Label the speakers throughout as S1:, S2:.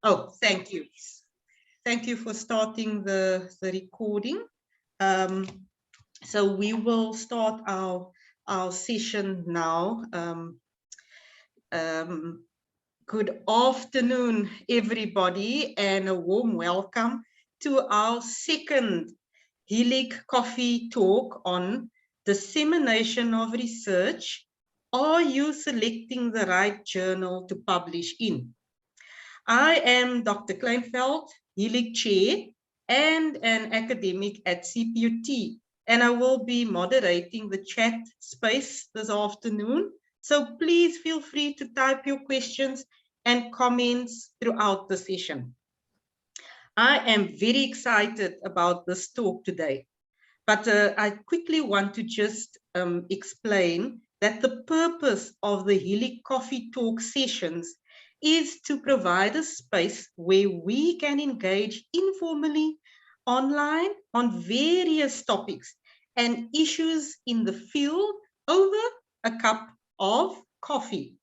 S1: Oh, thank you. Thank you for starting the recording. So we will start our session now. Good afternoon, everybody, and a warm welcome to our second HELIG Coffee Talk on dissemination of research. Are you selecting the right journal to publish in? I am Dr. Kleinveld, HELIG Chair and an academic at CPUT, and I will be moderating the chat space this afternoon. So please feel free to type your questions and comments throughout the session. I am very excited about this talk today, but I quickly want to just explain that the purpose of the HELIG Coffee Talk sessions is to provide a space where we can engage informally online on various topics and issues in the field over a cup of coffee.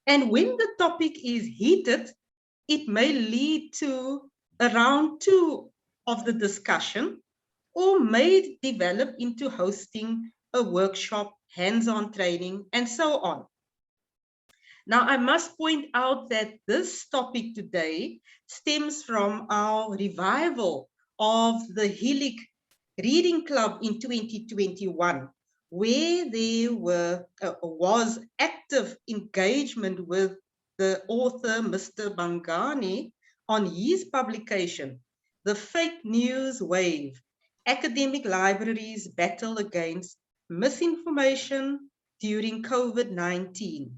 S1: And when the topic is heated, it may lead to a round two of the discussion or may develop into hosting a workshop, hands-on training, and so on. Now, I must point out that this topic today stems from our revival of the HELIG Reading Club in 2021, where there was active engagement with the author, Mr. Bangani, on his publication, The Fake News Wave, Academic Libraries Battle Against Misinformation During COVID-19.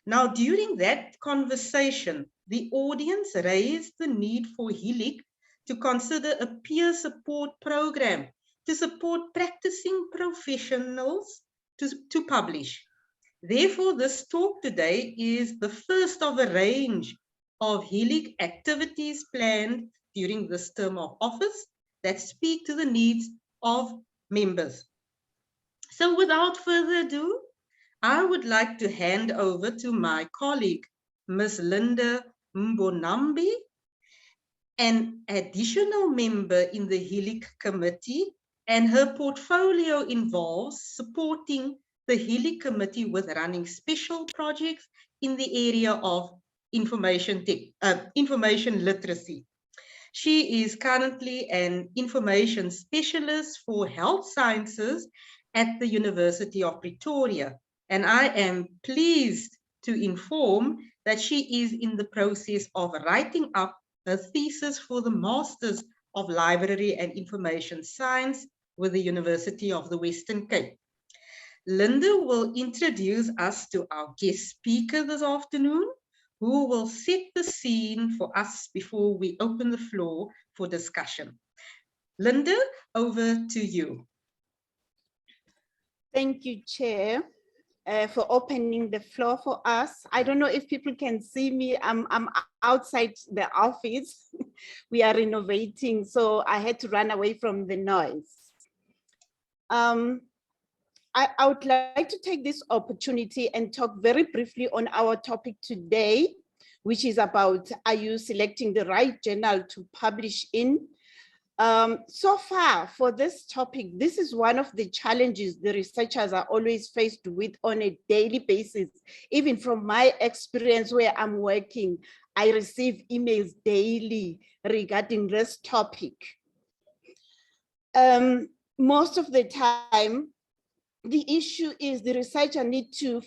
S1: Now, during that conversation, the audience raised the need for HELIG to consider a peer support program to support practicing professionals to publish. Therefore, this talk today is the first of a range of HELIG activities planned during this term of office that speak to the needs of members. So without further ado, I would like to hand over to my colleague, Ms. Linda Mbonambi, an additional member in the HELIG committee, and her portfolio involves supporting the HELIG committee with running special projects in the area of information literacy. She is currently an information specialist for health sciences at the University of Pretoria, and I am pleased to inform that she is in the process of writing up her thesis for the Masters of Library and Information Science with the University of the Western Cape. Linda will introduce us to our guest speaker this afternoon, who will set the scene for us before we open the floor for discussion. Linda, over to you.
S2: Thank you, Chair, for opening the floor for us. I don't know if people can see me. I'm outside the office. We are renovating, so I had to run away from the noise. I would like to take this opportunity and talk very briefly on our topic today, which is about, are you selecting the right journal to publish in? So far for this topic, this is one of the challenges the researchers are always faced with on a daily basis. Even from my experience where I'm working, I receive emails daily regarding this topic. Most of the time, the issue is the researcher needs to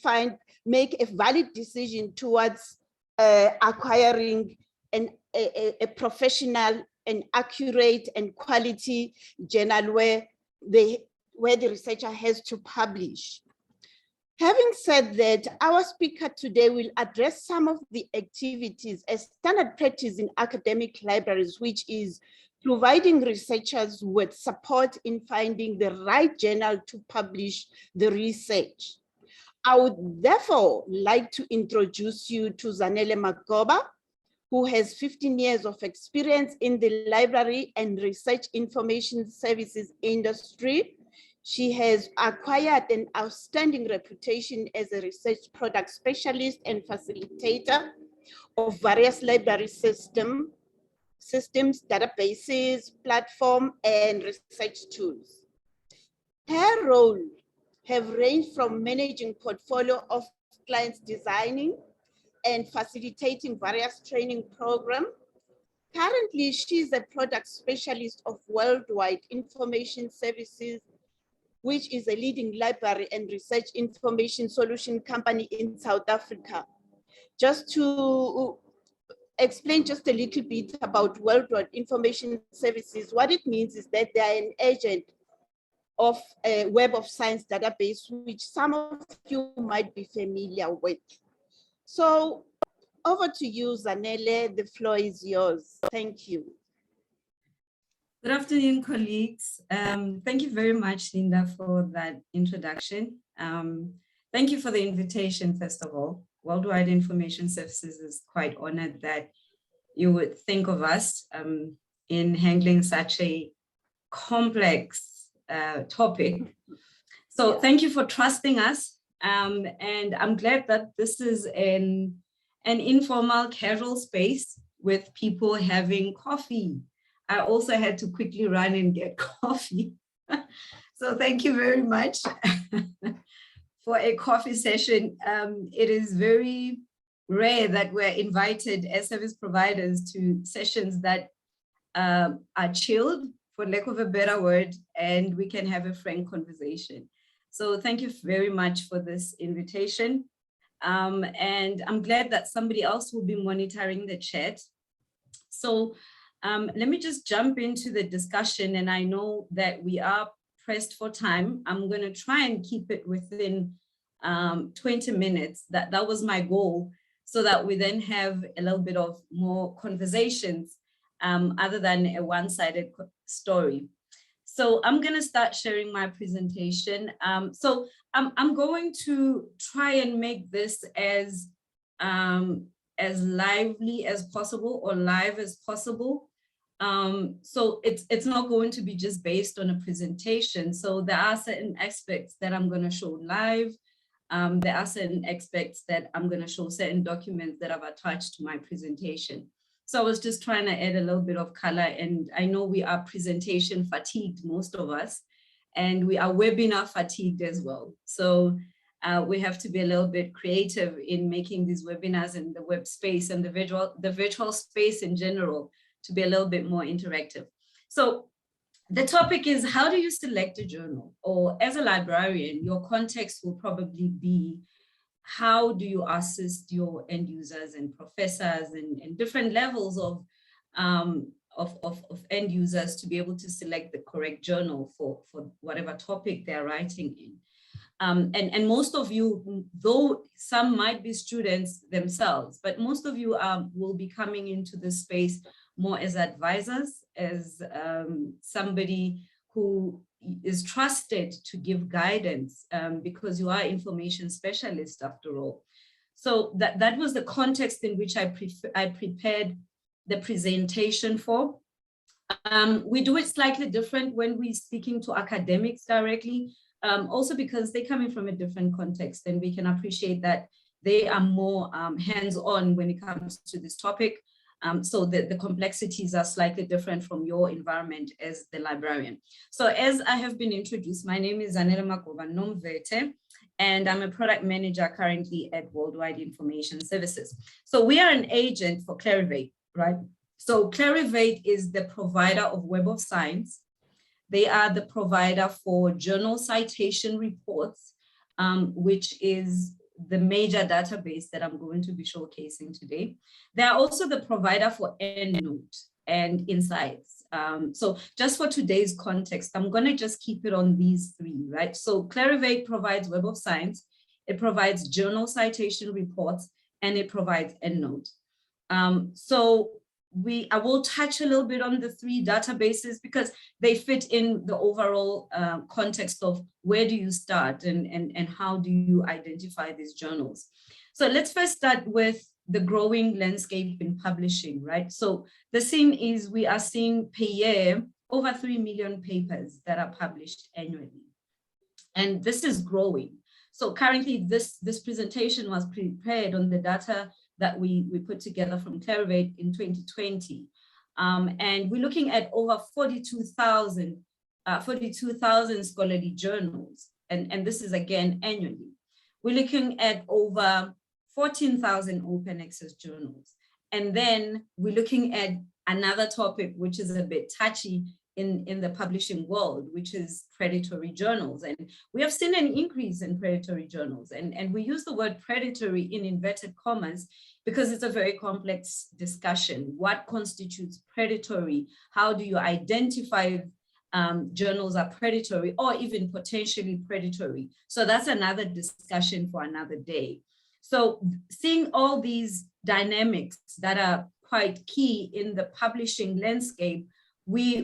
S2: make a valid decision towards acquiring a professional and accurate and quality journal where the researcher has to publish. Having said that, our speaker today will address some of the activities as standard practice in academic libraries, which is providing researchers with support in finding the right journal to publish the research. I would therefore like to introduce you to Zanele Magoba, who has 15 years of experience in the library and research information services industry. She has acquired an outstanding reputation as a research product specialist and facilitator. of various library systems, databases, platform, and research tools. Her role have ranged from managing portfolio of clients, designing and facilitating various training programs. Currently, she's a product specialist of Worldwide Information Services, which is a leading library and research information solution company in South Africa. Just to explain just a little bit about Worldwide Information Services, what it means is that they are an agent of a Web of Science database, which some of you might be familiar with. So over to you, Zanele, the floor is yours. Thank you.
S3: Good afternoon, colleagues. Thank you very much, Linda, for that introduction. Thank you for the invitation, first of all. Worldwide Information Services is quite honored that you would think of us in handling such a complex topic. So thank you for trusting us. And I'm glad that this is an informal, casual space with people having coffee. I also had to quickly run and get coffee. So thank you very much for a coffee session. It is very rare that we're invited as service providers to sessions that are chilled, for lack of a better word, and we can have a frank conversation. So thank you very much for this invitation. And I'm glad that somebody else will be monitoring the chat. So let me just jump into the discussion, and I know that we are pressed for time. I'm going to try and keep it within 20 minutes. That was my goal, so that we then have a little bit of more conversations other than a one-sided story. So I'm going to start sharing my presentation. So I'm going to try and make this as lively as possible, or live as possible. So it's not going to be just based on a presentation. So there are certain aspects that I'm going to show live. There are certain aspects that I'm going to show, certain documents that I've attached to my presentation. So I was just trying to add a little bit of color, and I know we are presentation fatigued, most of us, and we are webinar fatigued as well. So we have to be a little bit creative in making these webinars in the web space and the virtual space in general to be a little bit more interactive. So the topic is, how do you select a journal? Or as a librarian, your context will probably be, how do you assist your end users and professors and different levels of end users to be able to select the correct journal for whatever topic they're writing in. And most of you, though some might be students themselves, but most of you will be coming into this space more as advisors, as somebody who is trusted to give guidance, because you are information specialists after all. So that was the context in which I prepared the presentation for. We do it slightly different when we're speaking to academics directly, also because they're coming from a different context, and we can appreciate that they are more hands-on when it comes to this topic. So the complexities are slightly different from your environment as the librarian. So as I have been introduced, my name is Zanele Nomvete, and I'm a product manager currently at Worldwide Information Services. So we are an agent for Clarivate, right? So Clarivate is the provider of Web of Science. They are the provider for Journal Citation Reports, which is the major database that I'm going to be showcasing today. They are also the provider for EndNote and Insights. So just for today's context, I'm going to just keep it on these three, right? So Clarivate provides Web of Science, it provides Journal Citation Reports, and it provides EndNote. So I will touch a little bit on the three databases because they fit in the overall context of where do you start and how do you identify these journals. So let's first start with the growing landscape in publishing, right? So the scene is we are seeing per year over 3 million papers that are published annually. And this is growing. So currently this presentation was prepared on the data that we put together from Clarivate in 2020. And we're looking at over 42,000 scholarly journals. And this is again annually. We're looking at over 14,000 open access journals. And then we're looking at another topic, which is a bit touchy in the publishing world, which is predatory journals. And we have seen an increase in predatory journals. And we use the word predatory in inverted commas because it's a very complex discussion. What constitutes predatory? How do you identify journals are predatory or even potentially predatory? So that's another discussion for another day. So seeing all these dynamics that are quite key in the publishing landscape, we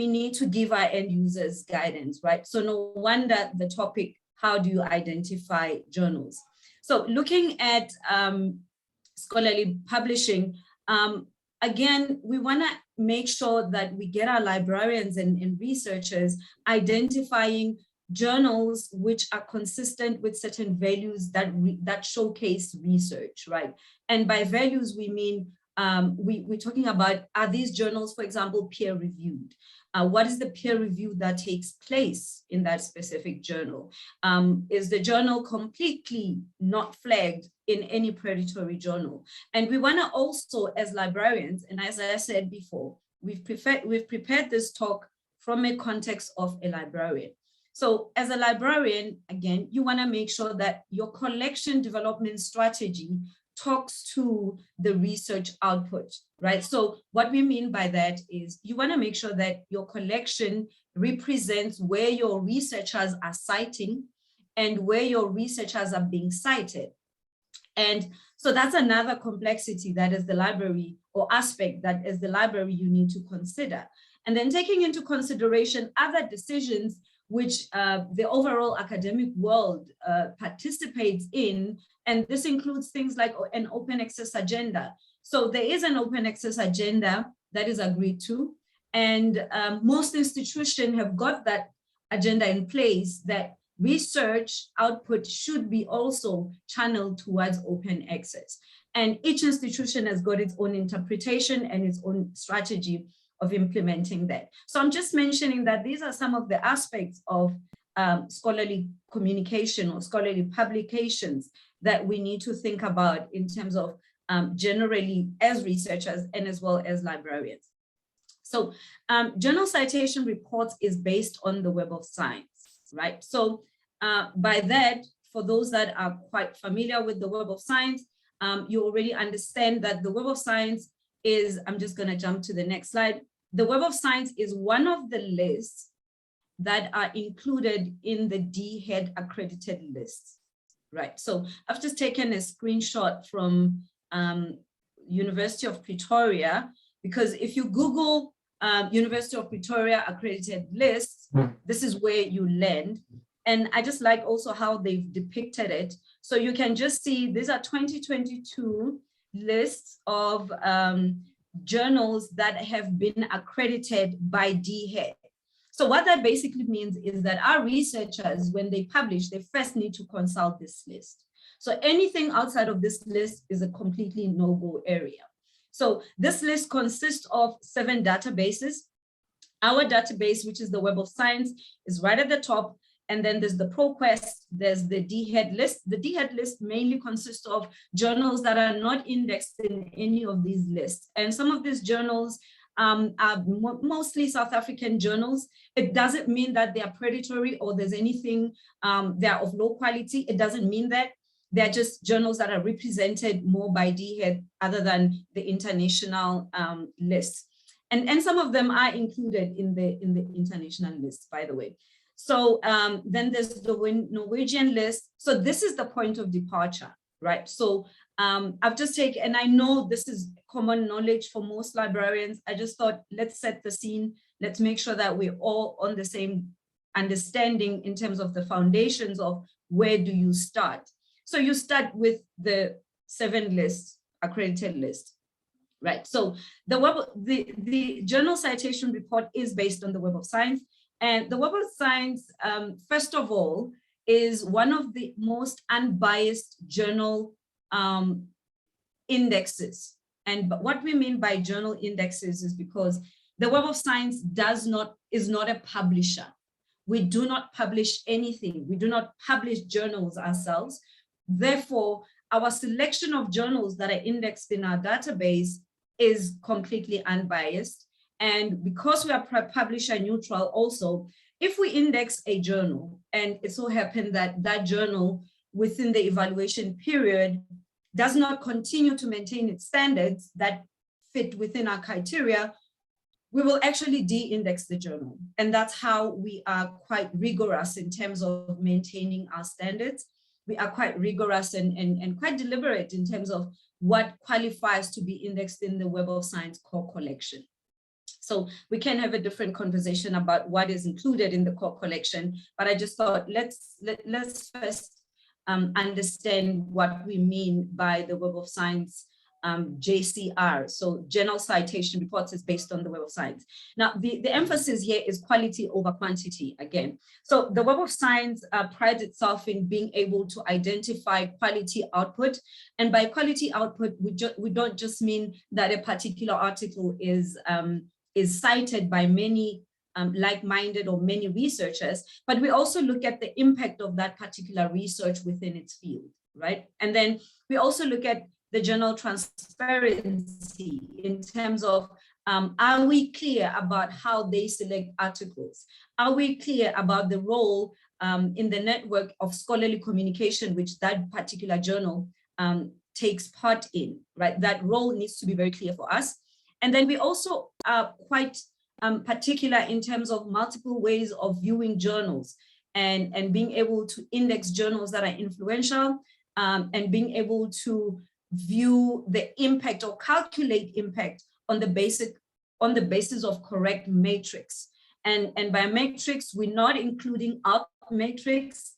S3: need to give our end users guidance, right? So no wonder the topic, how do you identify journals? So looking at scholarly publishing, again, we want to make sure that we get our librarians and researchers identifying journals which are consistent with certain values that showcase research, right? And by values, we mean we're talking about, are these journals, for example, peer reviewed? What is the peer review that takes place in that specific journal? Is the journal completely not flagged in any predatory journal? And we want to also, as librarians, and as I said before, we've prepared this talk from a context of a librarian. So as a librarian, again, you want to make sure that your collection development strategy talks to the research output, right? So what we mean by that is you want to make sure that your collection represents where your researchers are citing and where your researchers are being cited. And so that's another complexity that is the library, or aspect that as the library you need to consider. And then taking into consideration other decisions which the overall academic world participates in. And this includes things like an open access agenda. So there is an open access agenda that is agreed to. And most institutions have got that agenda in place, that research output should be also channeled towards open access. And each institution has got its own interpretation and its own strategy of implementing that. So I'm just mentioning that these are some of the aspects of scholarly communication or scholarly publications that we need to think about in terms of generally as researchers and as well as librarians. So Journal Citation Reports is based on the Web of Science, right? So by that, for those that are quite familiar with the Web of Science, you already understand that the Web of Science is, I'm just going to jump to the next slide. The Web of Science is one of the lists that are included in the DHEAD accredited lists, right? So I've just taken a screenshot from University of Pretoria, because if you Google University of Pretoria accredited lists, this is where you land. And I just like also how they've depicted it. So you can just see these are 2022 lists of journals that have been accredited by DHEAD. So what that basically means is that our researchers, when they publish, they first need to consult this list. So anything outside of this list is a completely no-go area. So this list consists of 7 databases. Our database, which is the Web of Science, is right at the top. And then there's the ProQuest, there's the DHEAD list. The DHEAD list mainly consists of journals that are not indexed in any of these lists. And some of these journals are mostly South African journals. It doesn't mean that they are predatory or there's anything, they're of low quality. It doesn't mean that. They're just journals that are represented more by DHEAD other than the international list. And some of them are included in the international list, by the way. So then there's the Norwegian list. So this is the point of departure, right? So I've just taken, and I know this is common knowledge for most librarians. I just thought, let's set the scene. Let's make sure that we're all on the same understanding in terms of the foundations of where do you start. So you start with the 7 lists, accredited list, right? So the Journal Citation Report is based on the Web of Science. And the Web of Science, first of all, is one of the most unbiased journal indexes. And what we mean by journal indexes is because the Web of Science is not a publisher. We do not publish anything. We do not publish journals ourselves. Therefore, our selection of journals that are indexed in our database is completely unbiased. And because we are publisher neutral also, if we index a journal and it so happened that that journal within the evaluation period does not continue to maintain its standards that fit within our criteria, we will actually de-index the journal. And that's how we are quite rigorous in terms of maintaining our standards. We are quite rigorous and quite deliberate in terms of what qualifies to be indexed in the Web of Science core collection. So we can have a different conversation about what is included in the core collection, but I just thought let's first understand what we mean by the Web of Science JCR. So Journal Citation Reports is based on the Web of Science. Now, the emphasis here is quality over quantity again. So the Web of Science prides itself in being able to identify quality output. And by quality output, we don't just mean that a particular article is cited by many like-minded or many researchers, but we also look at the impact of that particular research within its field, right? And then we also look at the journal transparency in terms of, are we clear about how they select articles? Are we clear about the role in the network of scholarly communication, which that particular journal takes part in, right? That role needs to be very clear for us. And then we also are quite particular in terms of multiple ways of viewing journals and being able to index journals that are influential and being able to view the impact or calculate impact on the basis of correct matrix. And by matrix, we're not including out matrix.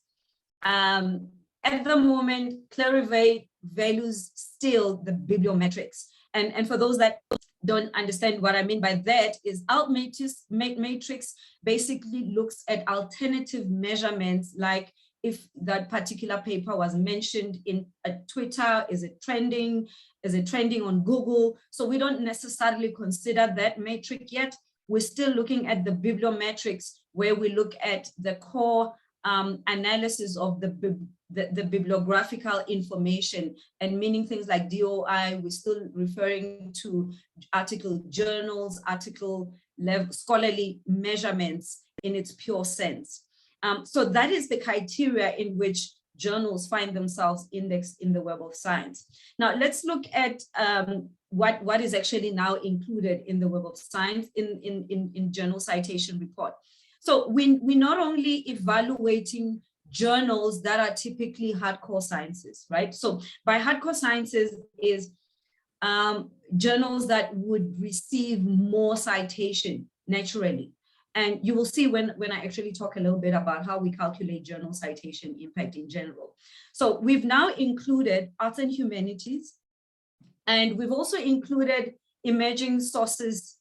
S3: At the moment, Clarivate values still the bibliometrics. And for those that don't understand what I mean by that, is alt matrix basically looks at alternative measurements, like if that particular paper was mentioned in Twitter, is it trending on Google? So we don't necessarily consider that metric yet. We're still looking at the bibliometrics, where we look at the core analysis of the bibliographical information, and meaning things like DOI. We're still referring to article journals, article level scholarly measurements in its pure sense. So that is the criteria in which journals find themselves indexed in the Web of Science. Now let's look at what is actually now included in the Web of Science in Journal Citation Report. So we're not only evaluating journals that are typically hardcore sciences, right? So by hardcore sciences is journals that would receive more citation naturally. And you will see when I actually talk a little bit about how we calculate journal citation impact in general. So we've now included arts and humanities, and we've also included emerging sources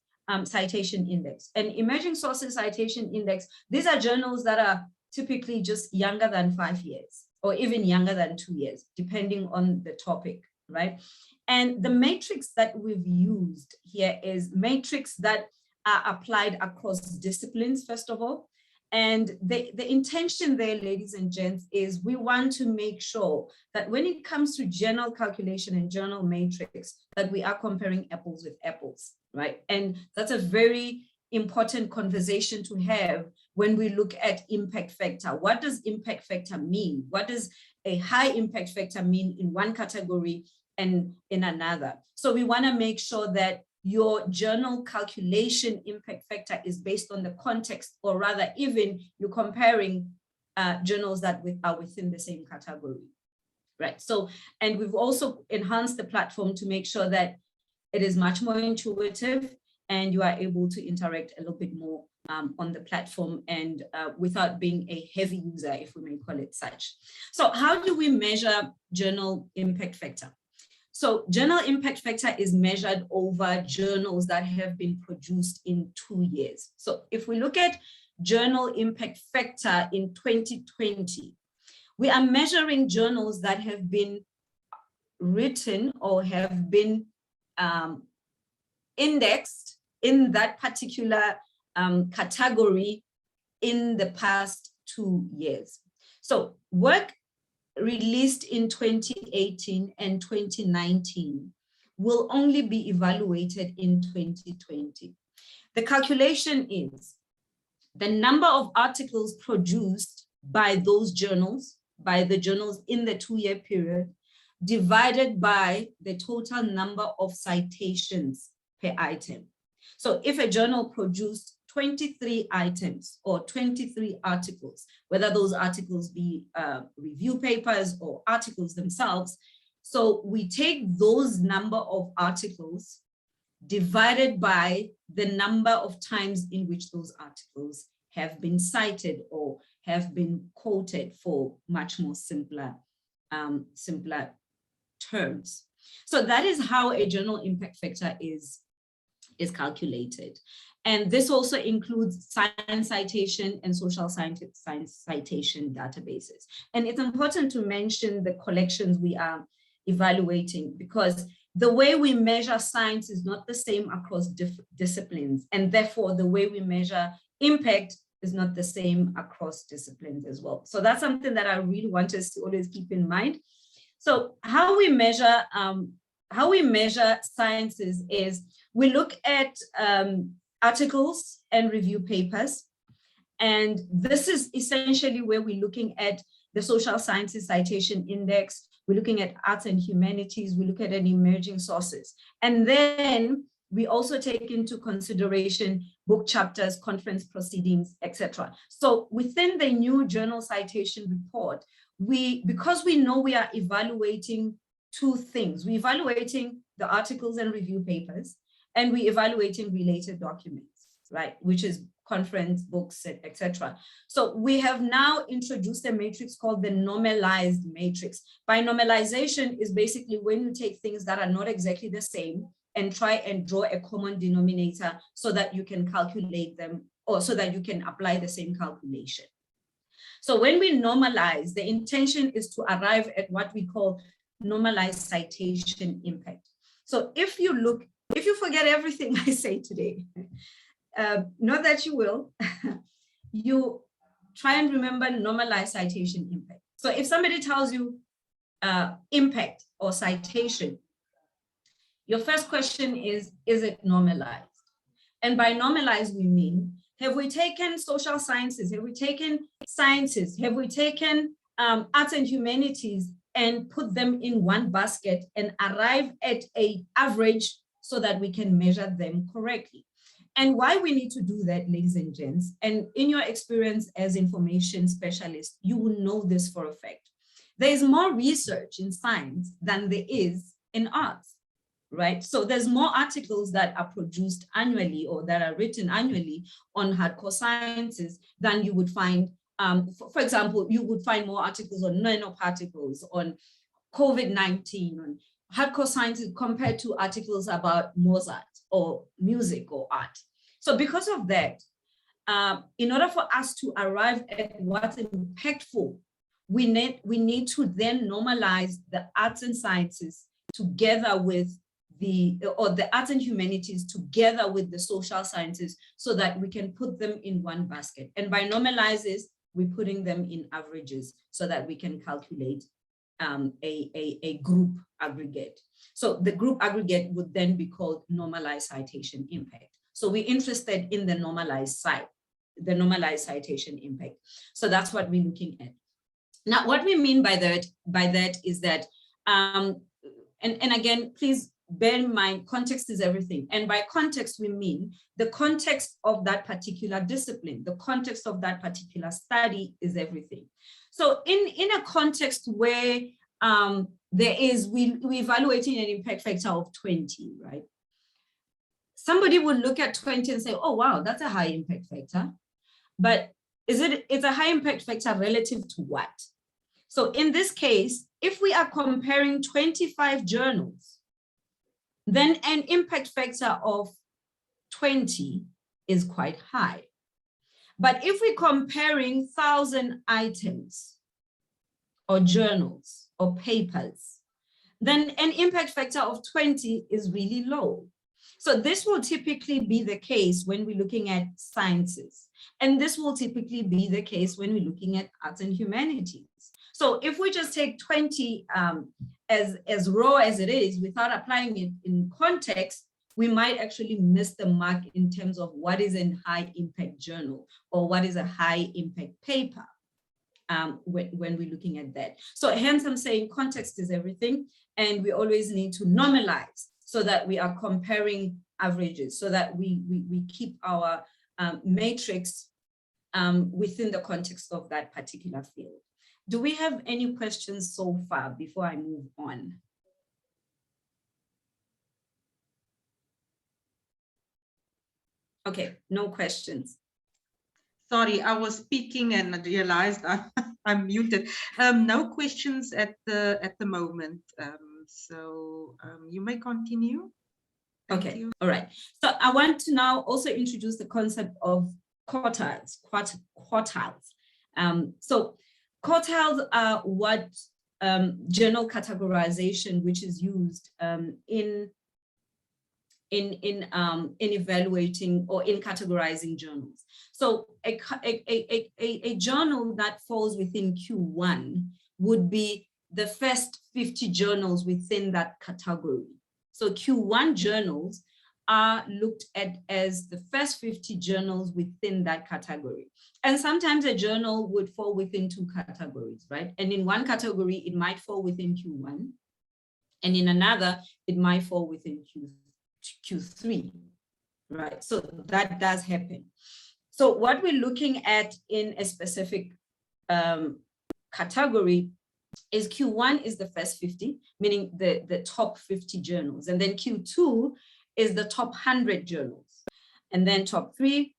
S3: citation index. And emerging sources citation index, these are journals that are typically just younger than 5 years or even younger than 2 years, depending on the topic, right? And the matrix that we've used here is matrix that are applied across disciplines, first of all. And the intention there, ladies and gents, is we want to make sure that when it comes to journal calculation and journal matrix, that we are comparing apples with apples, right? And that's a very important conversation to have when we look at impact factor. What does impact factor mean? What does a high impact factor mean in one category and in another? So we want to make sure that your journal calculation impact factor is based on the context, or rather even you're comparing journals that are within the same category, right? So, and we've also enhanced the platform to make sure that it is much more intuitive and you are able to interact a little bit more on the platform and without being a heavy user, if we may call it such. So how do we measure journal impact factor? So journal impact factor is measured over journals that have been produced in 2 years. So if we look at journal impact factor in 2020, we are measuring journals that have been written or have been indexed in that particular category in the past 2 years. So work released in 2018 and 2019 will only be evaluated in 2020. The calculation is the number of articles produced by those journals, by the journals in the 2-year period, divided by the total number of citations per item. So if a journal produced 23 items or 23 articles, whether those articles be review papers or articles themselves, so we take those number of articles divided by the number of times in which those articles have been cited or have been quoted for much more simpler terms. So that is how a journal impact factor is calculated. And this also includes science citation and social science citation databases. And it's important to mention the collections we are evaluating, because the way we measure science is not the same across disciplines. And therefore, the way we measure impact is not the same across disciplines as well. So that's something that I really want us to always keep in mind. So how we measure sciences is we look at articles and review papers. And this is essentially where we're looking at the social sciences citation index. We're looking at arts and humanities. We look at an emerging sources. And then we also take into consideration book chapters, conference proceedings, etc. So within the new journal citation report, because we know we are evaluating two things. We're evaluating the articles and review papers, and we're evaluating related documents, right? Which is conference, books, etc. So we have now introduced a matrix called the normalized matrix. By normalization is basically when you take things that are not exactly the same and try and draw a common denominator so that you can calculate them, or so that you can apply the same calculation. So when we normalize, the intention is to arrive at what we call normalized citation impact. So if you forget everything I say today, not that you will, you try and remember normalized citation impact. So if somebody tells you impact or citation, your first question is it normalized? And by normalized, we mean, have we taken social sciences? Have we taken sciences? Have we taken arts and humanities and put them in one basket and arrive at an average so that we can measure them correctly? And why we need to do that, ladies and gents, and in your experience as information specialists, you will know this for a fact. There is more research in science than there is in arts. Right? So there's more articles that are produced annually or that are written annually on hardcore sciences than you would find, for example, you would find more articles on nanoparticles, on COVID-19, on hardcore sciences compared to articles about Mozart or music or art. So because of that, in order for us to arrive at what's impactful, we need to then normalize the arts and sciences together with the arts and humanities together with the social sciences so that we can put them in one basket. And by normalizes, we're putting them in averages so that we can calculate a group aggregate. So the group aggregate would then be called normalized citation impact. So we're interested in the normalized citation impact. So that's what we're looking at. Now, what we mean by that is that, and again, please bear in mind, context is everything. And by context, we mean the context of that particular discipline, the context of that particular study is everything. So in a context where we're evaluating an impact factor of 20, right? Somebody would look at 20 and say, oh, wow, that's a high impact factor. But it's a high impact factor relative to what? So in this case, if we are comparing 25 journals, then an impact factor of 20 is quite high. But if we're comparing 1,000 items or journals or papers, then an impact factor of 20 is really low. So this will typically be the case when we're looking at sciences. And this will typically be the case when we're looking at arts and humanities. So if we just take 20 as raw as it is without applying it in context, we might actually miss the mark in terms of what is a high impact journal or what is a high impact paper when we're looking at that. So hence I'm saying context is everything, and we always need to normalize so that we are comparing averages, so that we keep our matrix within the context of that particular field. Do we have any questions so far before I move on? Okay, no questions.
S1: Sorry, I was speaking and I realized I'm muted. No questions at the moment. So you may continue. Thank
S3: Okay,
S1: you.
S3: all right. So I want to now also introduce the concept of quartiles. So quartiles are what journal categorization, which is used in evaluating or in categorizing journals. So a journal that falls within Q1 would be the first 50 journals within that category. So Q1 journals are looked at as the first 50 journals within that category. And sometimes a journal would fall within two categories, right? And in one category, it might fall within Q1, and in another, it might fall within Q3, right? So that does happen. So what we're looking at in a specific category is Q1 is the first 50, meaning the top 50 journals. And then Q2 is the top 100 journals. And then top 3,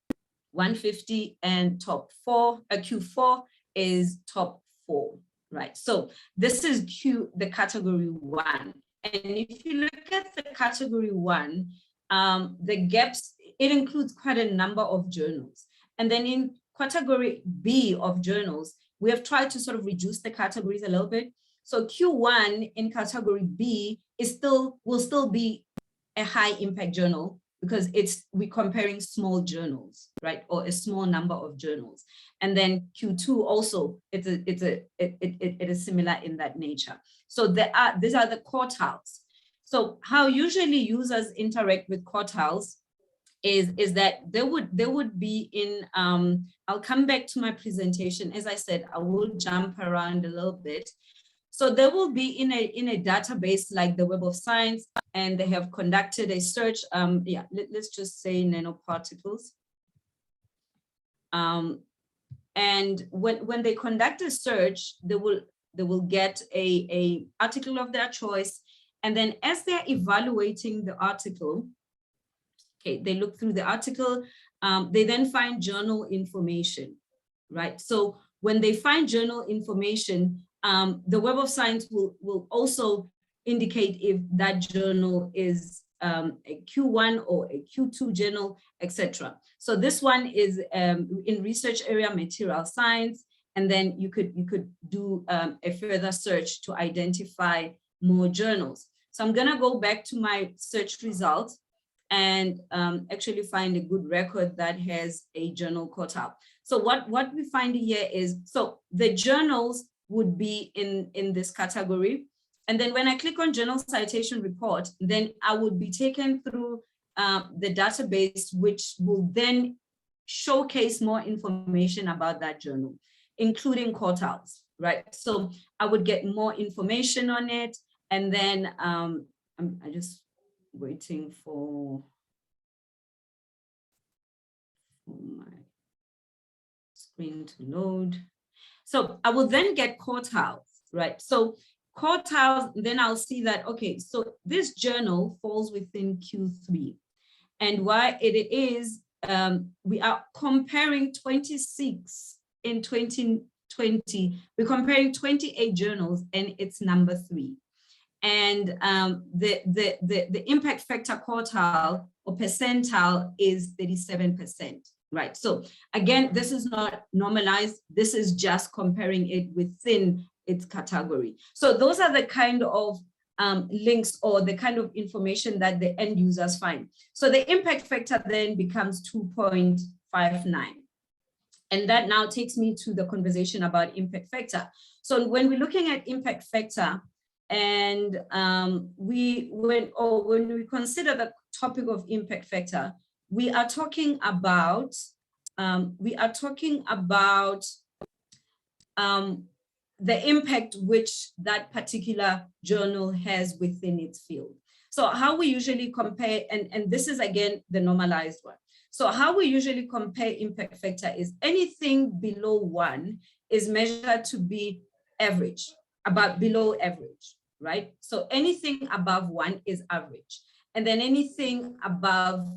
S3: 150, and top 4, Q4 is top 4, right? So this is the category 1. And if you look at the category 1, the gaps, it includes quite a number of journals. And then in category B of journals, we have tried to sort of reduce the categories a little bit. So Q1 in category B will still be a high impact journal because we're comparing small journals, right? Or a small number of journals. And then Q2 also, it is similar in that nature. So these are the quartiles. So how usually users interact with quartiles is that there would be in, I'll come back to my presentation. As I said, I will jump around a little bit. So there will be in a database like the Web of Science, and they have conducted a search. Let's just say nanoparticles. And when they conduct a search, they will get a article of their choice. And then as they're evaluating the article, okay, they look through the article, they then find journal information, right? So when they find journal information, the Web of Science will also indicate if that journal is a Q1 or a Q2 journal, etc. So this one is in research area material science, and then you could do a further search to identify more journals. So I'm gonna go back to my search results and actually find a good record that has a journal quartile. So what we find here is, so the journals would be in this category. And then when I click on Journal Citation Report, then I would be taken through the database, which will then showcase more information about that journal, including quartiles, right? So I would get more information on it. And then I'm just waiting for my screen to load. So I will then get quartiles, right? So quartiles, then I'll see that, okay, so this journal falls within Q3. And why it is, we are comparing 26 in 2020, we're comparing 28 journals and it's number 3. And the impact factor quartile or percentile is 37%, right? So again, this is not normalized. This is just comparing it within its category. So those are the kind of links or the kind of information that the end users find. So the impact factor then becomes 2.59. And that now takes me to the conversation about impact factor. So when we're looking at impact factor, and when we consider the topic of impact factor, we are talking about the impact which that particular journal has within its field. So how we usually compare, and this is again the normalized one. So how we usually compare impact factor is anything below 1 is measured to be average, about below average, right? So anything above 1 is average. And then anything above,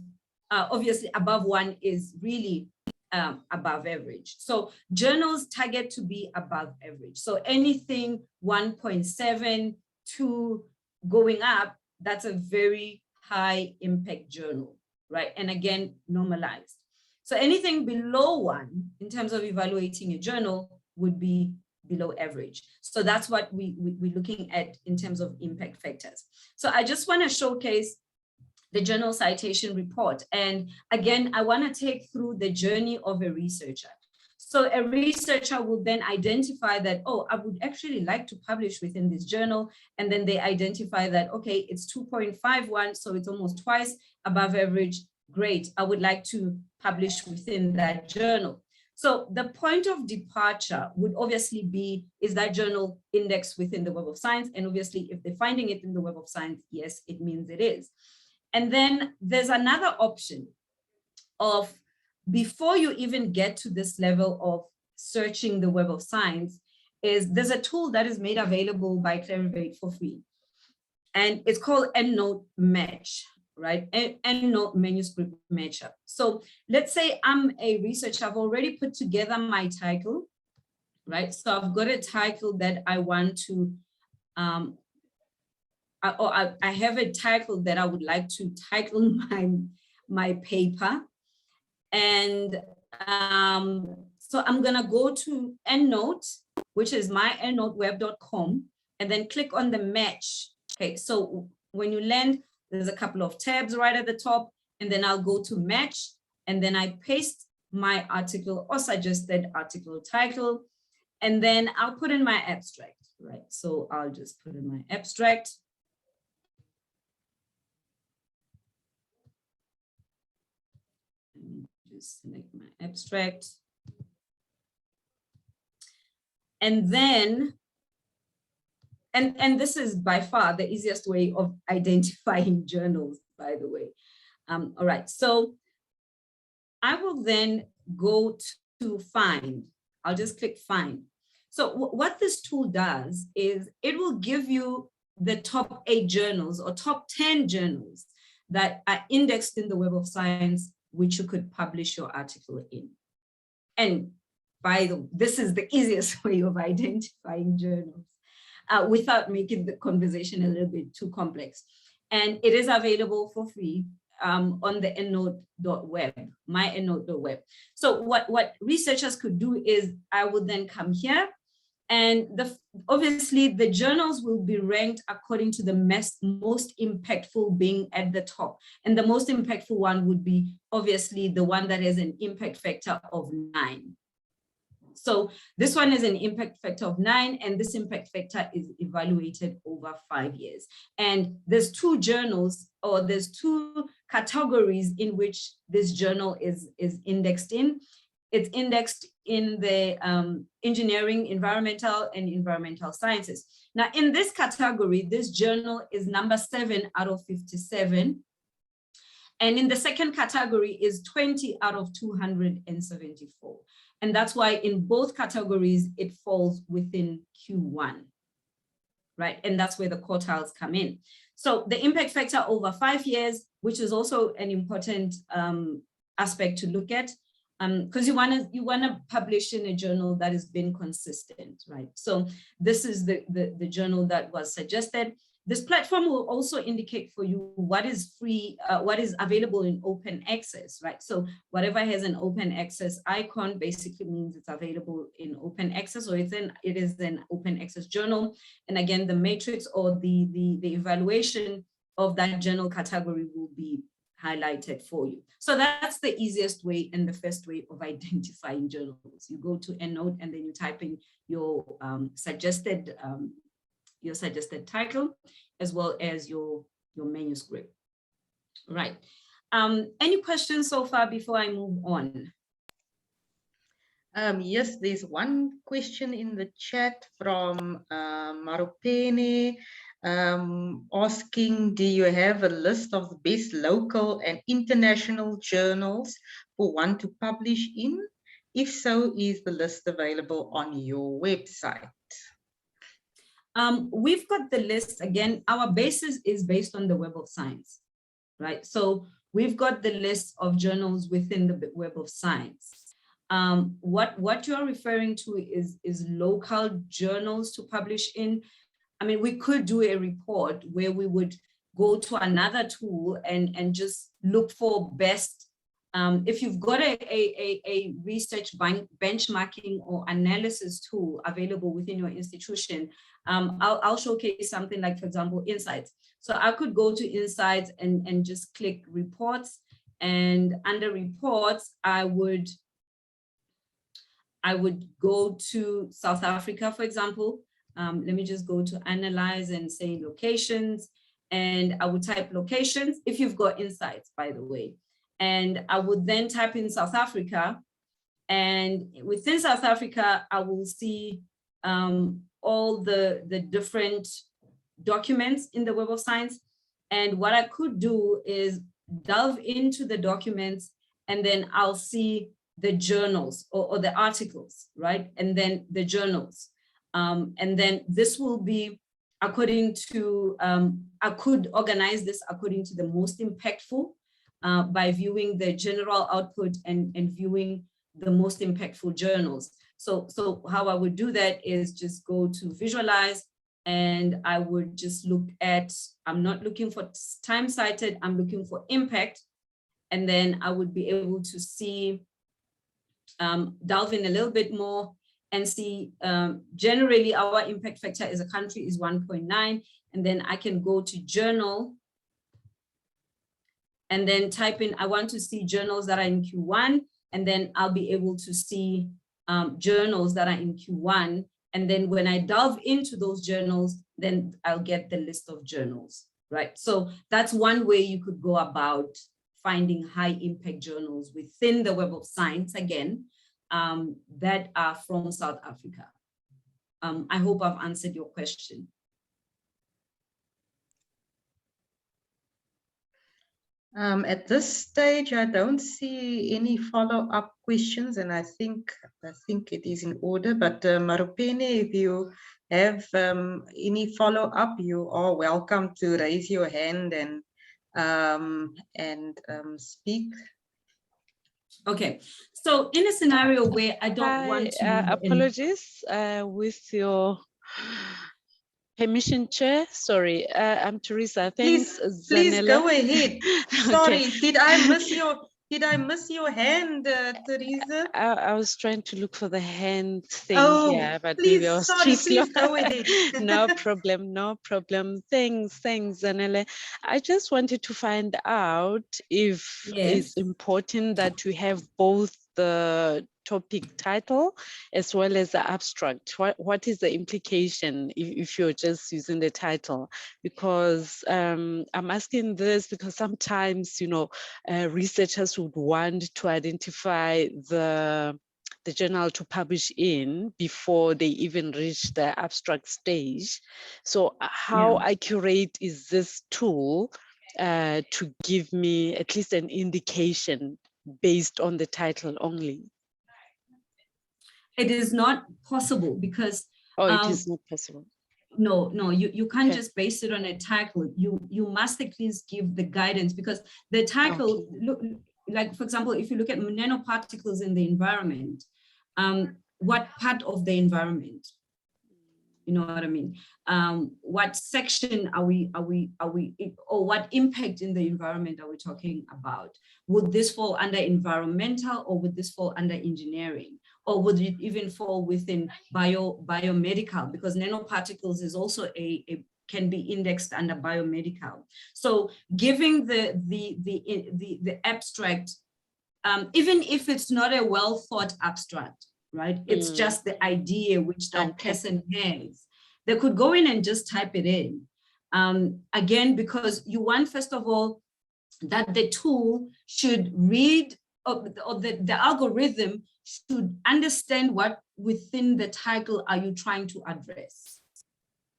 S3: obviously above 1 is really above average. So journals target to be above average. So anything 1.7 to going up, that's a very high impact journal, right? And again, normalized. So anything below 1 in terms of evaluating a journal would be below average. So that's what we're looking at in terms of impact factors. So I just want to showcase the journal citation report. And again, I want to take through the journey of a researcher. So a researcher will then identify that, oh, I would actually like to publish within this journal. And then they identify that, okay, it's 2.51, so it's almost twice above average. Great, I would like to publish within that journal. So the point of departure would obviously be, is that journal indexed within the Web of Science? And obviously, if they're finding it in the Web of Science, yes, it means it is. And then there's another option of, before you even get to this level of searching the Web of Science, is there's a tool that is made available by Clarivate for free. And it's called EndNote Match, right? EndNote Manuscript Matcher. So let's say I'm a researcher, I've already put together my title, right? So I've got a title that I want to, I have a title that I would like to title my paper. And so I'm gonna go to EndNote, which is my endnoteweb.com, and then click on the match. Okay, so when you land, there's a couple of tabs right at the top, and then I'll go to match, and then I paste my article or suggested article title, and then I'll put in my abstract, right? So I'll just put in my abstract. Let me just select my abstract. And then, and this is by far the easiest way of identifying journals, by the way. All right, so I will then go to find. I'll just click find. So what this tool does is it will give you the top 8 journals or top 10 journals that are indexed in the Web of Science, which you could publish your article in. And this is the easiest way of identifying journals without making the conversation a little bit too complex. And it is available for free on the endnote.web, my endnote.web. So what researchers could do is I would then come here, and obviously the journals will be ranked according to the most impactful being at the top. And the most impactful one would be obviously the one that has an impact factor of 9. So this one is an impact factor of 9, and this impact factor is evaluated over 5 years. And there's 2 journals, or there's 2 categories in which this journal is indexed in. It's indexed in the engineering, environmental, and environmental sciences. Now, in this category, this journal is number 7 out of 57. And in the second category is 20 out of 274. And that's why in both categories, it falls within Q1, right? And that's where the quartiles come in. So the impact factor over 5 years, which is also an important aspect to look at, because you wanna publish in a journal that has been consistent, right? So this is the journal that was suggested. This platform will also indicate for you what is free, what is available in open access, right? So whatever has an open access icon basically means it's available in open access, or it is an open access journal. And again, the matrix or the evaluation of that journal category will be highlighted for you. So that's the easiest way and the first way of identifying journals. You go to EndNote and then you type in your suggested title, as well as your manuscript. Right. Any questions so far before I move on?
S1: Yes, there's one question in the chat from Marupene, asking, do you have a list of the best local and international journals for one to publish in? If so, is the list available on your website?
S3: We've got the list. Again, our basis is based on the Web of Science, right? So we've got the list of journals within the Web of Science. What you're referring to is local journals to publish in. I mean, we could do a report where we would go to another tool and just look for best. If you've got a research benchmarking or analysis tool available within your institution, I'll showcase something like, for example, Insights. So I could go to Insights and just click reports, and under reports, I would go to South Africa, for example. Let me just go to analyze and say locations, and I would type locations if you've got Insights, by the way. And I would then type in South Africa, and within South Africa, I will see all the different documents in the Web of Science. And what I could do is delve into the documents, and then I'll see the journals or the articles, right? And then the journals. And then this will be according to, I could organize this according to the most impactful by viewing the general output and viewing the most impactful journals. So how I would do that is just go to visualize, and I would just look at, I'm not looking for time cited, I'm looking for impact. And then I would be able to see, delve in a little bit more and see, generally our impact factor as a country is 1.9. And then I can go to journal and then type in, I want to see journals that are in Q1, and then I'll be able to see journals that are in Q1. And then when I delve into those journals, then I'll get the list of journals, right? So that's one way you could go about finding high impact journals within the Web of Science, again, that are from South Africa. I hope I've answered your question.
S1: At this stage, I don't see any follow-up questions, and I think it is in order. But Marupene, if you have any follow-up, you are welcome to raise your hand and speak.
S3: Okay, so in a scenario where I don't want to...
S4: apologies, with your permission, Chair. Sorry, I'm Teresa. Thanks,
S1: please go ahead. Sorry,
S4: Okay.
S1: did I miss your hand, Teresa?
S4: I was trying to look for the hand thing here, but
S1: please,
S4: maybe I was
S1: sorry,
S4: too slow.
S1: please go ahead.
S4: No problem, no problem. Thanks, Zanele. I just wanted to find out if it's important that we have both the topic title as well as the abstract. What is the implication if you're just using the title? Because I'm asking this because sometimes, you know, researchers would want to identify the journal to publish in before they even reach the abstract stage. So how accurate is this tool to give me at least an indication based on the title only?
S3: It is not possible because...
S4: it is not possible.
S3: No, you can't just base it on a title. You must at least give the guidance, because the title, look, like for example, if you look at nanoparticles in the environment, what part of the environment? You know what I mean? What section are we, or what impact in the environment are we talking about? Would this fall under environmental, or would this fall under engineering? Or would it even fall within biomedical? Because nanoparticles is also can be indexed under biomedical. So giving the abstract, even if it's not a well thought abstract, right? It's just the idea which that person has. They could go in and just type it in. Again, because you want, first of all, that the tool should read, or the algorithm should understand what within the title are you trying to address,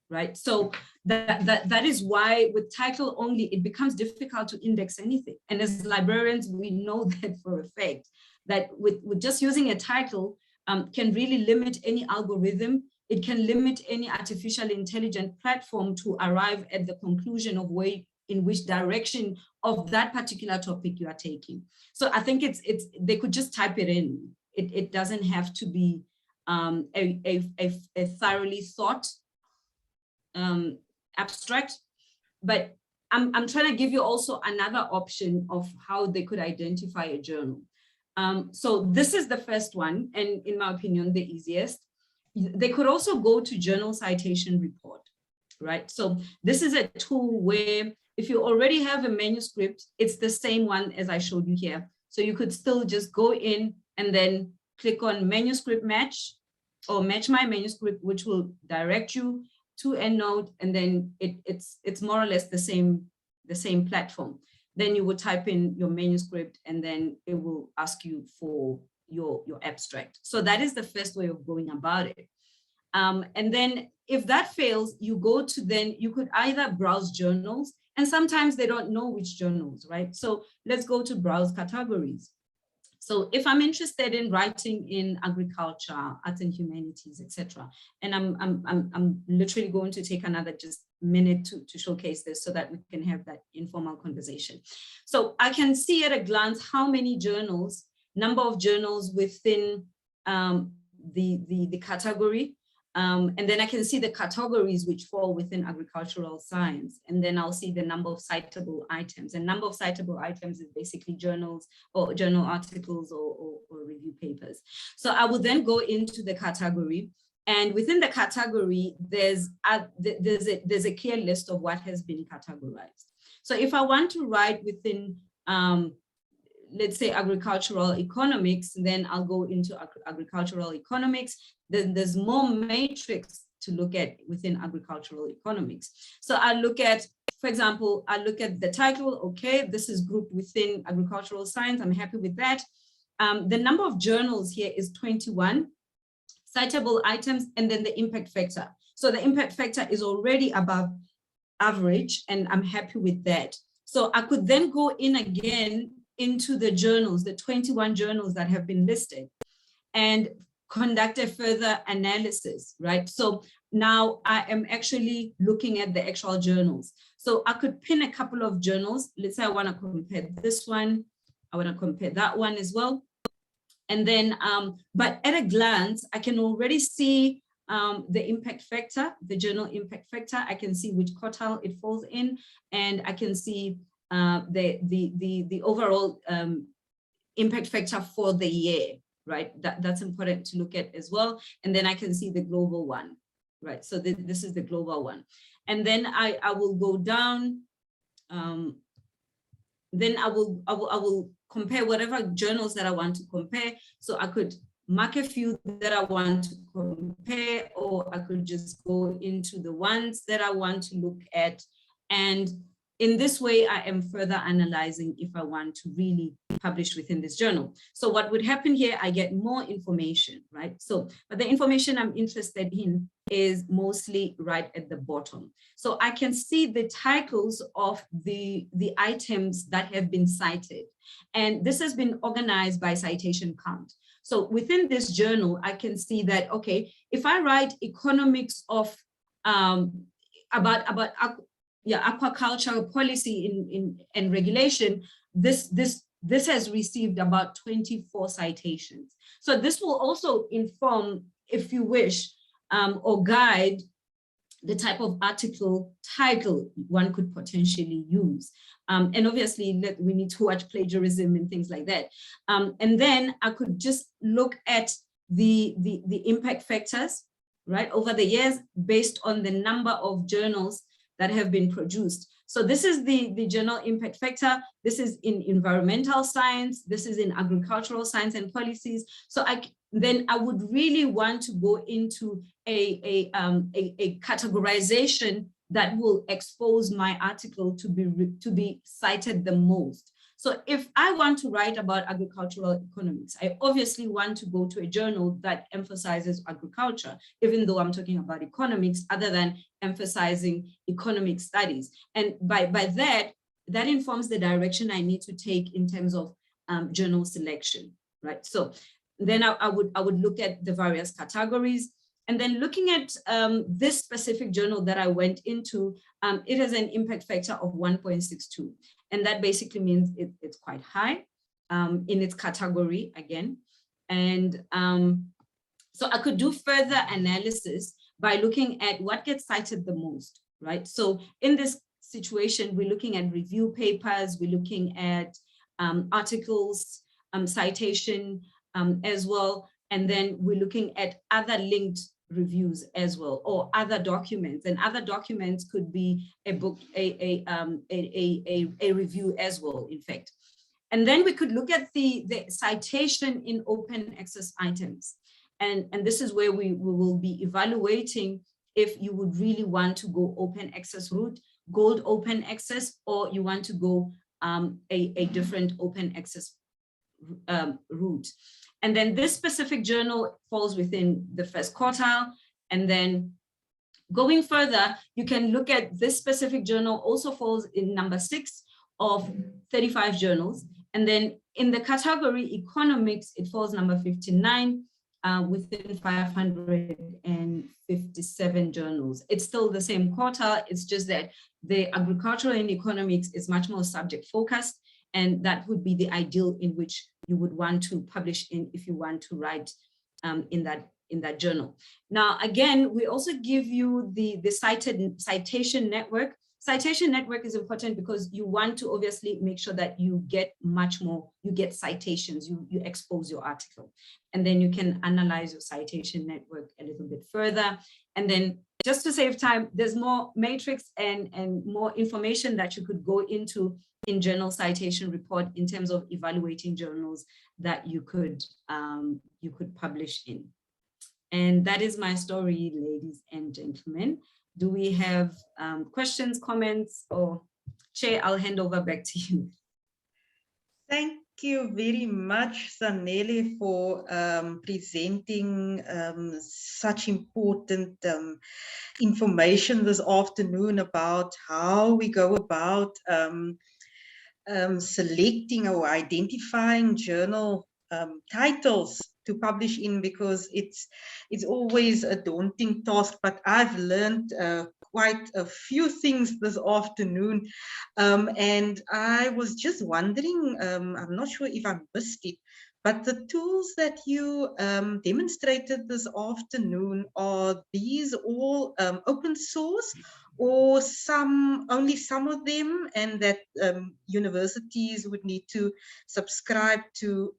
S3: right? So that is why with title only, it becomes difficult to index anything. And as librarians, we know that for a fact, that with just using a title, can really limit any algorithm. It can limit any artificial intelligence platform to arrive at the conclusion of in which direction of that particular topic you are taking. So I think they could just type it in. It doesn't have to be a thoroughly thought abstract, but I'm trying to give you also another option of how they could identify a journal. So this is the first one, and in my opinion, the easiest. They could also go to Journal Citation Report, right? So this is a tool where if you already have a manuscript, it's the same one as I showed you here. So you could still just go in and then click on manuscript match or match my manuscript, which will direct you to EndNote, and then it's more or less the same platform. Then you would type in your manuscript, and then it will ask you for your abstract. So that is the first way of going about it. And then if that fails, you could either browse journals, and sometimes they don't know which journals, right? So let's go to browse categories. So if I'm interested in writing in agriculture, arts and humanities, etc., and I'm literally going to take another just minute to showcase this so that we can have that informal conversation. So I can see at a glance how many journals, number of journals within the category. And then I can see the categories which fall within agricultural science. And then I'll see the number of citable items. And number of citable items is basically journals or journal articles or review papers. So I will then go into the category. And within the category, there's a clear list of what has been categorized. So if I want to write within, let's say, agricultural economics, then I'll go into agricultural economics. Then there's more matrix to look at within agricultural economics. So I look at, for example, I look at the title. Okay, this is grouped within agricultural science. I'm happy with that. The number of journals here is 21, citable items, and then the impact factor. So the impact factor is already above average, and I'm happy with that. So I could then go in again into the journals, the 21 journals that have been listed, and conduct a further analysis, right? So now I am actually looking at the actual journals. So I could pin a couple of journals. Let's say I want to compare this one. I want to compare that one as well. And then, but at a glance, I can already see the impact factor, the journal impact factor. I can see which quartile it falls in, and I can see the overall impact factor for the year, right? That's important to look at as well. And then I can see the global one, right? So this is the global one. And then I will go down. Then I will compare whatever journals that I want to compare. So I could mark a few that I want to compare, or I could just go into the ones that I want to look at. And in this way, I am further analyzing if I want to really publish within this journal. So what would happen here, I get more information, right? So, but the information I'm interested in is mostly right at the bottom. So I can see the titles of the items that have been cited. And this has been organized by citation count. So within this journal, I can see that, okay, if I write economics of aquaculture policy and regulation, this has received about 24 citations. So this will also inform, if you wish, or guide the type of article title one could potentially use. And obviously we need to watch plagiarism and things like that. And then I could just look at the impact factors, right, over the years based on the number of journals that have been produced. So this is the journal impact factor. This is in environmental science. This is in agricultural science and policies. So then I would really want to go into a categorization that will expose my article to be cited the most. So if I want to write about agricultural economics, I obviously want to go to a journal that emphasizes agriculture, even though I'm talking about economics, other than emphasizing economic studies. And by that informs the direction I need to take in terms of journal selection, right? So then I would look at the various categories. And then looking at this specific journal that I went into, it has an impact factor of 1.62. And that basically means it's quite high in its category again. And so I could do further analysis by looking at what gets cited the most, right? So in this situation, we're looking at review papers, we're looking at articles, citation as well. And then we're looking at other linked reviews as well, or other documents. And other documents could be a book, a review as well, in fact. And then we could look at the citation in open access items. And this is where we will be evaluating if you would really want to go open access route, gold open access, or you want to go a different open access route. And then this specific journal falls within the first quartile. And then going further, you can look at this specific journal also falls in number 6 of 35 journals. And then in the category economics, it falls number 59 within 557 journals. It's still the same quartile. It's just that the agricultural and economics is much more subject focused. And that would be the ideal in which you would want to publish in if you want to write in that journal. Now, again, we also give you the citation network. Citation network is important because you want to obviously make sure that you get much more, you get citations, you expose your article. And then you can analyze your citation network a little bit further. And then just to save time, there's more matrix and more information that you could go into in Journal Citation Report in terms of evaluating journals that you could publish in. And that is my story, ladies and gentlemen. Do we have questions, comments, or Chair, I'll hand over back to you.
S1: Thank you very much, Zanele, for presenting such important information this afternoon about how we go about selecting or identifying journal titles to publish in, because it's always a daunting task, but I've learned quite a few things this afternoon, and I was just wondering, I'm not sure if I missed it, but the tools that you demonstrated this afternoon, are these all open source, or only some of them, and that universities would need to subscribe to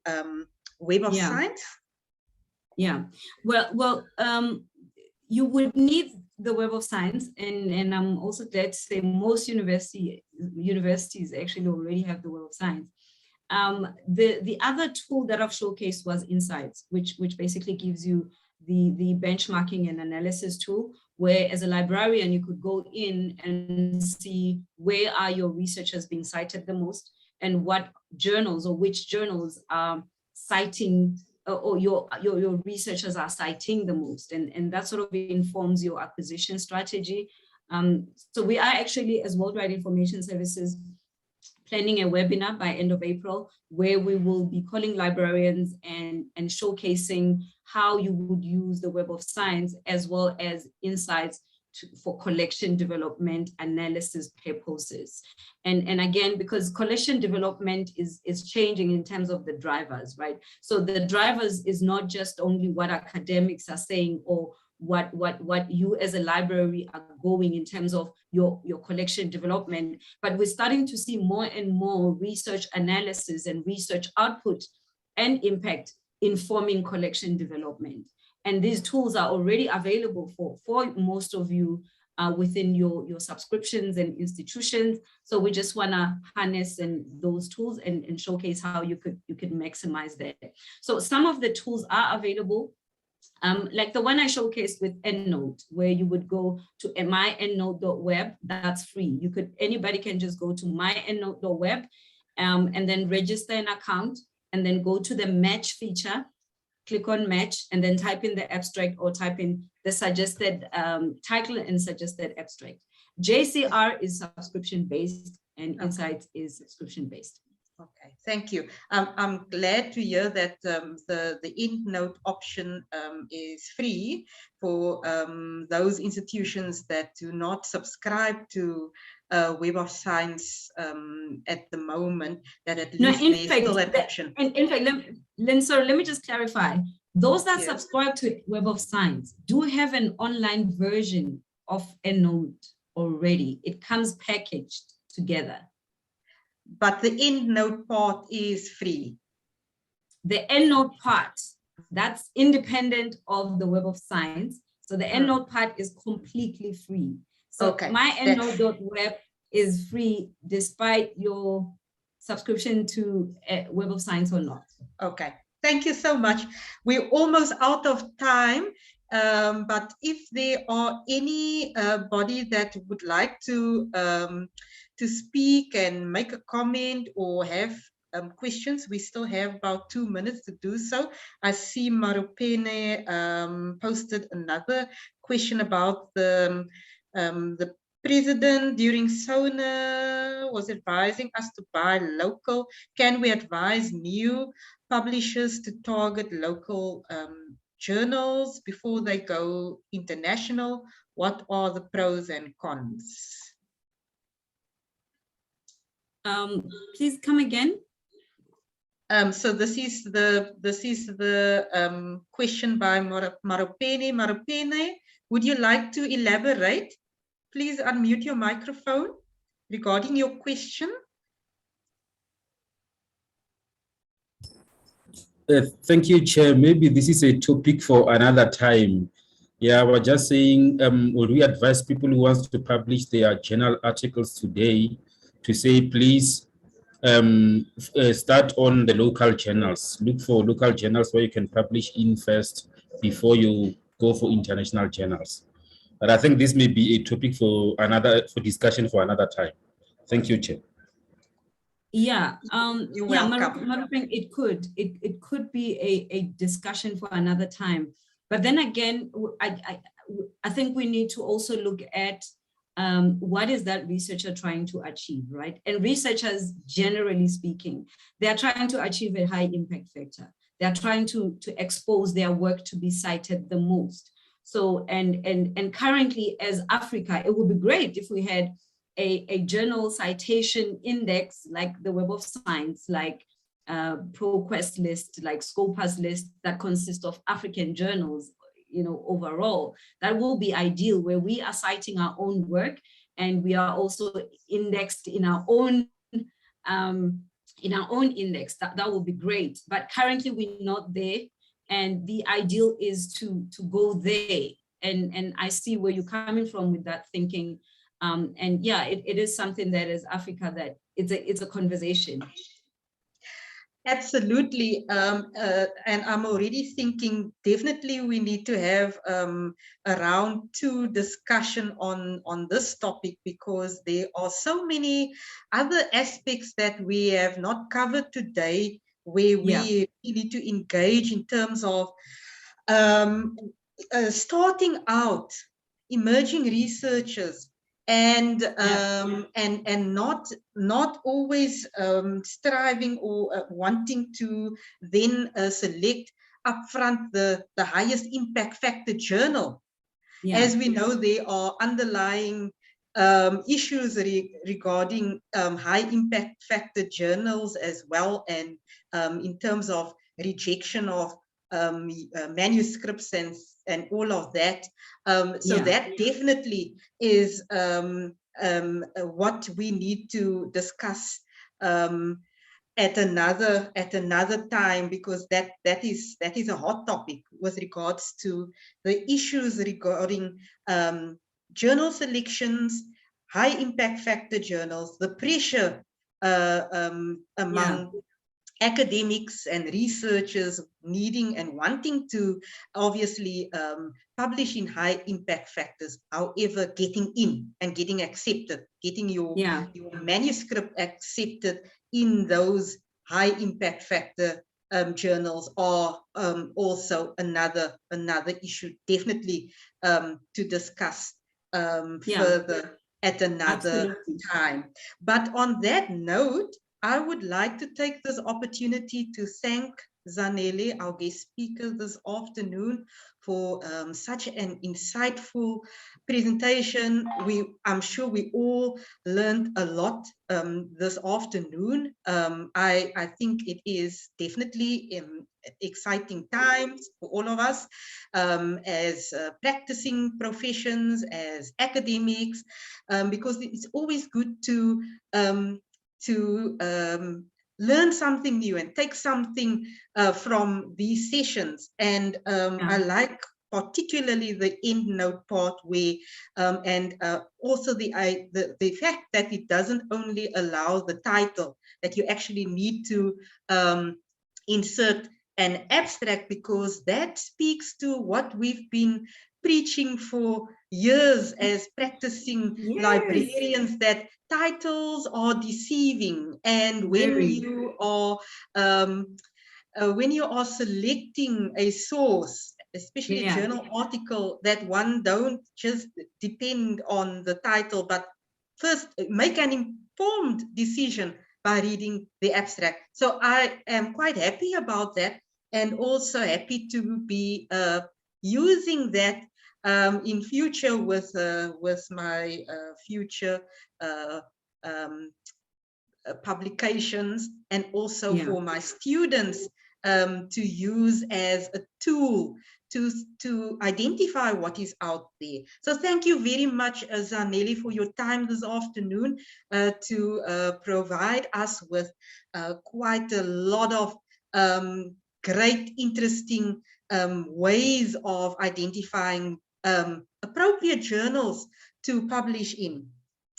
S1: Web of Science?
S3: Yeah, well, you would need the Web of Science, and I'm also glad to say most universities actually already have the Web of Science. The other tool that I've showcased was Insights, which basically gives you the benchmarking and analysis tool, where as a librarian, you could go in and see where are your researchers being cited the most, and what journals or which journals are citing, or your researchers are citing the most, and that sort of informs your acquisition strategy. So we are actually, as Worldwide Information Services, planning a webinar by end of April, where we will be calling librarians and showcasing how you would use the Web of Science, as well as Insights for collection development, analysis purposes. And again, because collection development is changing in terms of the drivers, right? So the drivers is not just only what academics are saying or what you as a library are going in terms of your collection development. But we're starting to see more and more research analysis and research output and impact informing collection development. And these tools are already available for most of you within your subscriptions and institutions. So we just want to harness those tools and showcase how you could maximize that. So some of the tools are available, like the one I showcased with EndNote, where you would go to myendnote.web. That's free. Anybody can just go to myendnote.web and then register an account, and then go to the match feature, click on match, and then type in the abstract or type in the suggested title and suggested abstract. JCR is subscription-based and Insights is subscription-based.
S1: Okay, thank you. I'm glad to hear that the EndNote option is free for those institutions that do not subscribe to Web of Science at the moment, that at least there's still an option.
S3: And in fact, let me just clarify. Those that subscribe to Web of Science do have an online version of EndNote already. It comes packaged together.
S1: But the EndNote part is free.
S3: The EndNote part, that's independent of the Web of Science. So the EndNote part is completely free. So my EndNote.web is free despite your subscription to Web of Science or not.
S1: Okay, thank you so much. We're almost out of time. But if there are anybody that would like to speak and make a comment or have questions, we still have about 2 minutes to do so. I see Marupene posted another question about the president during SONA was advising us to buy local. Can we advise new publishers to target local journals before they go international? What are the pros and cons?
S3: Please come again.
S1: So this is the question by Marupene. Marupene, would you like to elaborate? Please unmute your microphone regarding your question.
S5: Thank you, Chair. Maybe this is a topic for another time. Yeah, we're just saying, would we advise people who want to publish their journal articles today to say, please start on the local journals. Look for local journals where you can publish in first before you go for international journals. But I think this may be a topic for discussion for another time. Thank you, Chair.
S3: Yeah,
S1: You're welcome.
S3: Marupeng, it could be a discussion for another time. But then again, I think we need to also look at what is that researcher trying to achieve, right? And researchers, generally speaking, they are trying to achieve a high impact factor. They are trying to expose their work to be cited the most. So, and currently as Africa, it would be great if we had a journal citation index like the Web of Science, like ProQuest list, like Scopus list that consists of African journals, overall. That will be ideal, where we are citing our own work and we are also indexed in our own index. That will be great. But currently we're not there, and the ideal is to go there. And I see where you're coming from with that thinking. And yeah, it is something that as Africa, that it's a conversation.
S1: Absolutely, and I'm already thinking definitely we need to have a round 2 discussion on this topic, because there are so many other aspects that we have not covered today, where we need to engage in terms of starting out emerging researchers. And not always striving or wanting to then select upfront the highest impact factor journal. As we know, there are underlying issues regarding high impact factor journals as well, and in terms of rejection of manuscripts and all of that. So that definitely is what we need to discuss at another time, because that is a hot topic with regards to the issues regarding journal selections, high impact factor journals, the pressure among academics and researchers needing and wanting to obviously publish in high impact factors, however getting in and getting accepted, getting your manuscript accepted in those high impact factor journals are also another issue definitely to discuss further at another time. But on that note, I would like to take this opportunity to thank Zanele, our guest speaker this afternoon, for such an insightful presentation. I'm sure we all learned a lot this afternoon. I think it is definitely exciting times for all of us as practicing professions, as academics, because it's always good to learn something new and take something from these sessions. And I like particularly the end note part where, and also the fact that it doesn't only allow the title, that you actually need to insert an abstract, because that speaks to what we've been preaching for years as practicing librarians, that titles are deceiving, and when you are selecting a source, especially a journal article, that one don't just depend on the title, but first make an informed decision by reading the abstract. So I am quite happy about that, and also happy to be using that in future with my future publications, and also for my students to use as a tool to identify what is out there. So thank you very much, Zanele, for your time this afternoon to provide us with quite a lot of great, interesting ways of identifying appropriate journals to publish in.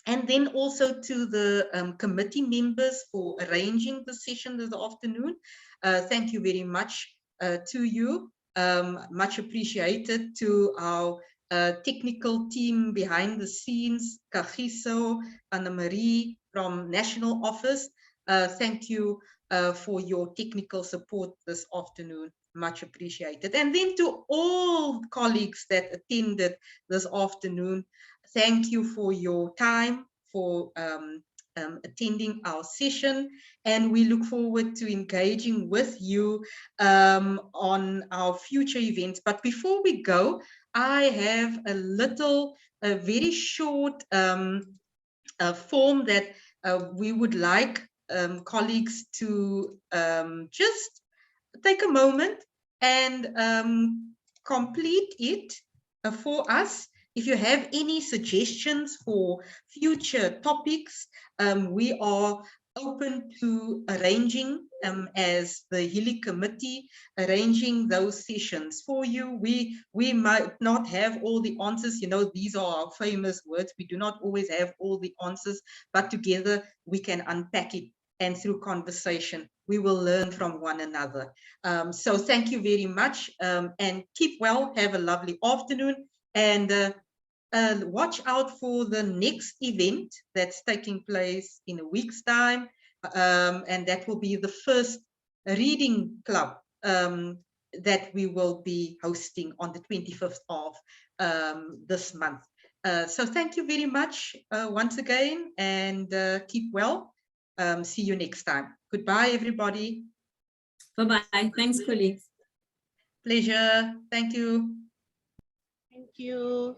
S1: And then also to the committee members for arranging the session this afternoon. Thank you very much to you. Much appreciated. To our technical team behind the scenes, Kagiso, Anna-Marie from National Office. Thank you for your technical support this afternoon. Much appreciated. And then to all colleagues that attended this afternoon, thank you for your time, for attending our session, and we look forward to engaging with you on our future events. But before we go, I have a very short form that we would like colleagues to just take a moment and complete it for us. If you have any suggestions for future topics, we are open to arranging, as the HELIG committee, arranging those sessions for you. We might not have all the answers, you know, these are our famous words. We do not always have all the answers, but together we can unpack it, and through conversation, we will learn from one another. So thank you very much, and keep well, have a lovely afternoon, and watch out for the next event that's taking place in a week's time, and that will be the first reading club that we will be hosting on the 25th of this month. So thank you very much once again, and keep well. See you next time. Goodbye, everybody.
S3: Bye-bye. Thanks, colleagues.
S1: Pleasure. Thank you.
S2: Thank you.